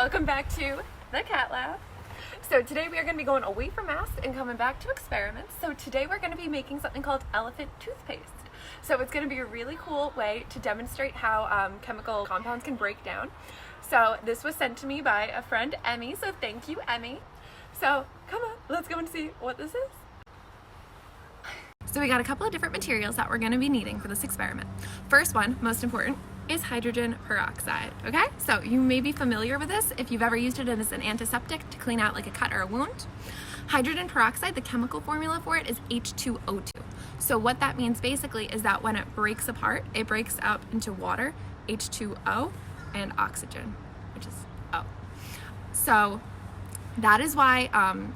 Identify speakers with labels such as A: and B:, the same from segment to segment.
A: Welcome back to the Cat Lab. So today we are going to be going away from masks and coming back to experiments. So today we're going to be making something called elephant toothpaste. So it's going to be a really cool way to demonstrate how chemical compounds can break down. So this was sent to me by a friend, Emmy, so thank you, Emmy. So come on, let's go and see what this is. So we got a couple of different materials that we're going to be needing for this experiment. First one, most important, is hydrogen peroxide, okay? So you may be familiar with this if you've ever used it as an antiseptic to clean out like a cut or a wound. Hydrogen peroxide, the chemical formula for it is H2O2. So what that means basically is that when it breaks apart, it breaks up into water, H2O, and oxygen, which is O. So that is why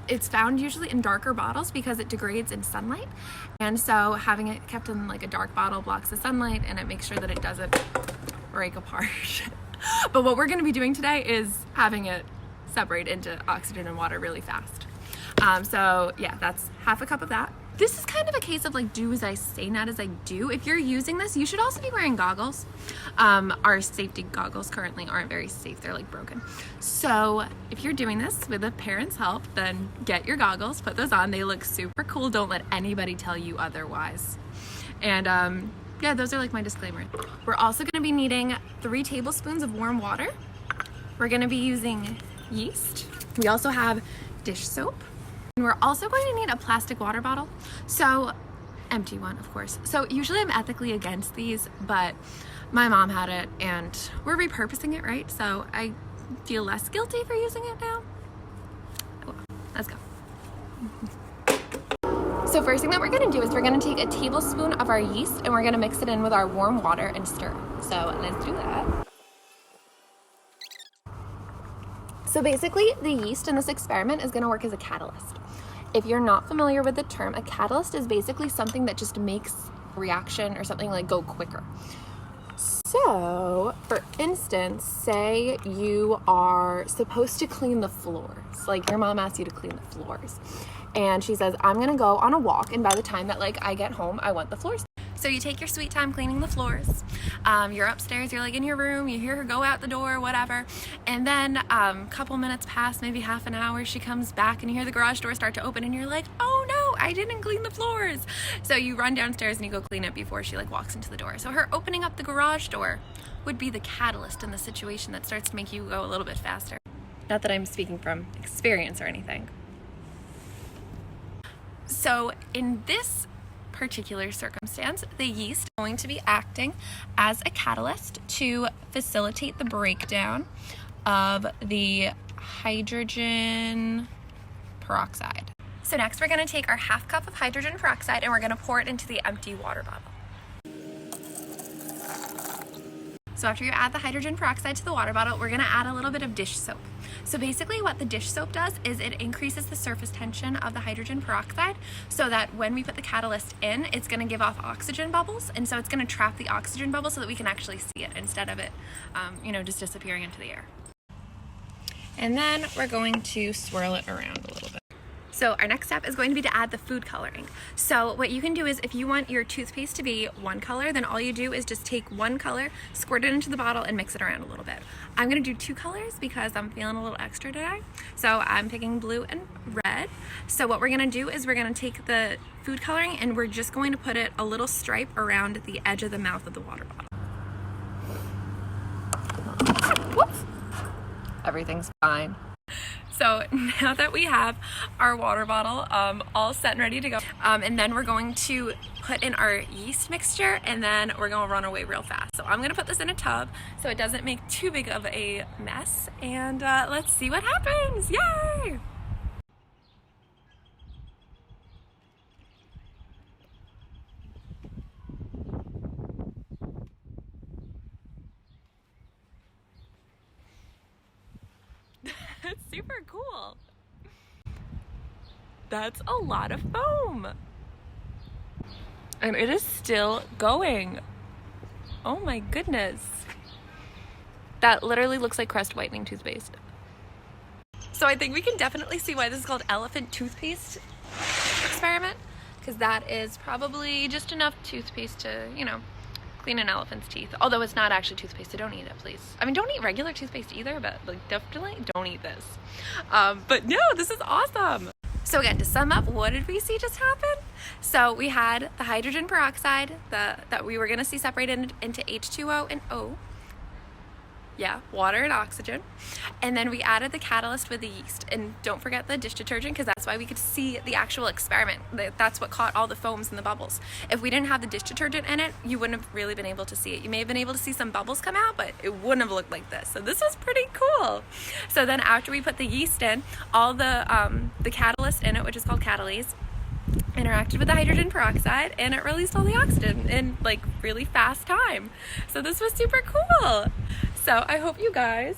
A: it's found usually in darker bottles because it degrades in sunlight. And so having it kept in like a dark bottle blocks the sunlight and it makes sure that it doesn't break apart. But what we're going to be doing today is having it separate into oxygen and water really fast. So yeah, that's half a cup of that. This is kind of a case of like do as I say, not as I do. If you're using this, you should also be wearing goggles. Our safety goggles currently aren't very safe. They're like broken. So if you're doing this with a parent's help, then get your goggles, put those on. They look super cool. Don't let anybody tell you otherwise. And yeah, those are like my disclaimer. We're also gonna be needing 3 tablespoons of warm water. We're gonna be using yeast. We also have dish soap. And we're also going to need a plastic water bottle, so empty one, of course. So usually I'm ethically against these, but my mom had it and we're repurposing it, right? So I feel less guilty for using it now. Oh, well, let's go. So first thing that we're going to do is we're going to take a tablespoon of our yeast and we're going to mix it in with our warm water and stir. So let's do that. So basically, the yeast in this experiment is going to work as a catalyst. If you're not familiar with the term, a catalyst is basically something that just makes a reaction or something like go quicker. So, for instance, say you are supposed to clean the floors. Like your mom asks you to clean the floors. And she says, I'm going to go on a walk, and by the time that I get home, I want the floors. So you take your sweet time cleaning the floors. You're upstairs, you're like in your room, you hear her go out the door, whatever. And then a couple minutes pass, maybe half an hour, she comes back and you hear the garage door start to open and you're like, oh no, I didn't clean the floors. So you run downstairs and you go clean it before she walks into the door. So her opening up the garage door would be the catalyst in the situation that starts to make you go a little bit faster. Not that I'm speaking from experience or anything. So in this particular circumstance, the yeast is going to be acting as a catalyst to facilitate the breakdown of the hydrogen peroxide. So next we're going to take our half cup of hydrogen peroxide and we're going to pour it into the empty water bottle. So after you add the hydrogen peroxide to the water bottle, we're going to add a little bit of dish soap. So basically what the dish soap does is it increases the surface tension of the hydrogen peroxide so that when we put the catalyst in, it's going to give off oxygen bubbles, and so it's going to trap the oxygen bubbles so that we can actually see it instead of it, just disappearing into the air. And then we're going to swirl it around a little bit. So our next step is going to be to add the food coloring. So what you can do is if you want your toothpaste to be one color, then all you do is just take one color, squirt it into the bottle, and mix it around a little bit. I'm gonna do 2 colors because I'm feeling a little extra today. So I'm picking blue and red. So what we're gonna do is we're gonna take the food coloring and we're just going to put it a little stripe around the edge of the mouth of the water bottle. Whoops. Everything's fine. So now that we have our water bottle all set and ready to go, and then we're going to put in our yeast mixture and then we're going to run away real fast. So I'm going to put this in a tub so it doesn't make too big of a mess, and let's see what happens. Yay! That's super cool. That's a lot of foam. And it is still going. Oh my goodness. That literally looks like Crest whitening toothpaste. So I think we can definitely see why this is called elephant toothpaste experiment, because that is probably just enough toothpaste to, clean an elephant's teeth. Although it's not actually toothpaste, so don't eat it, please. I mean, don't eat regular toothpaste either, but like definitely don't eat this. But no, this is awesome. So again, to sum up, what did we see just happen? So we had the hydrogen peroxide that we were going to see separated into H2O and O. Yeah, water and oxygen. And then we added the catalyst with the yeast. And don't forget the dish detergent, because that's why we could see the actual experiment. That's what caught all the foams and the bubbles. If we didn't have the dish detergent in it, you wouldn't have really been able to see it. You may have been able to see some bubbles come out, but it wouldn't have looked like this. So this was pretty cool. So then after we put the yeast in, all the catalyst in it, which is called catalase, interacted with the hydrogen peroxide, and it released all the oxygen in like really fast time. So this was super cool. So I hope you guys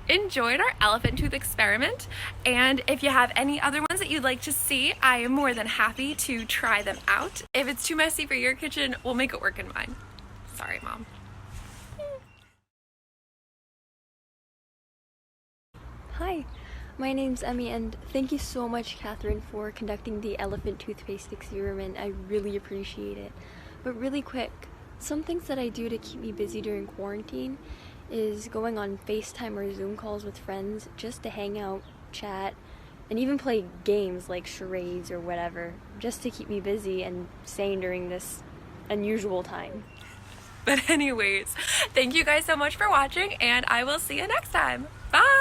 A: enjoyed our elephant tooth experiment, and if you have any other ones that you'd like to see, I am more than happy to try them out. If it's too messy for your kitchen, we'll make it work in mine. Sorry, Mom.
B: Hi, my name's Emmy, and thank you so much, Catherine, for conducting the elephant toothpaste experiment. I really appreciate it. But really quick, some things that I do to keep me busy during quarantine is going on FaceTime or Zoom calls with friends just to hang out, chat, and even play games like charades or whatever, just to keep me busy and sane during this unusual time.
A: But anyways, thank you guys so much for watching, and I will see you next time. Bye!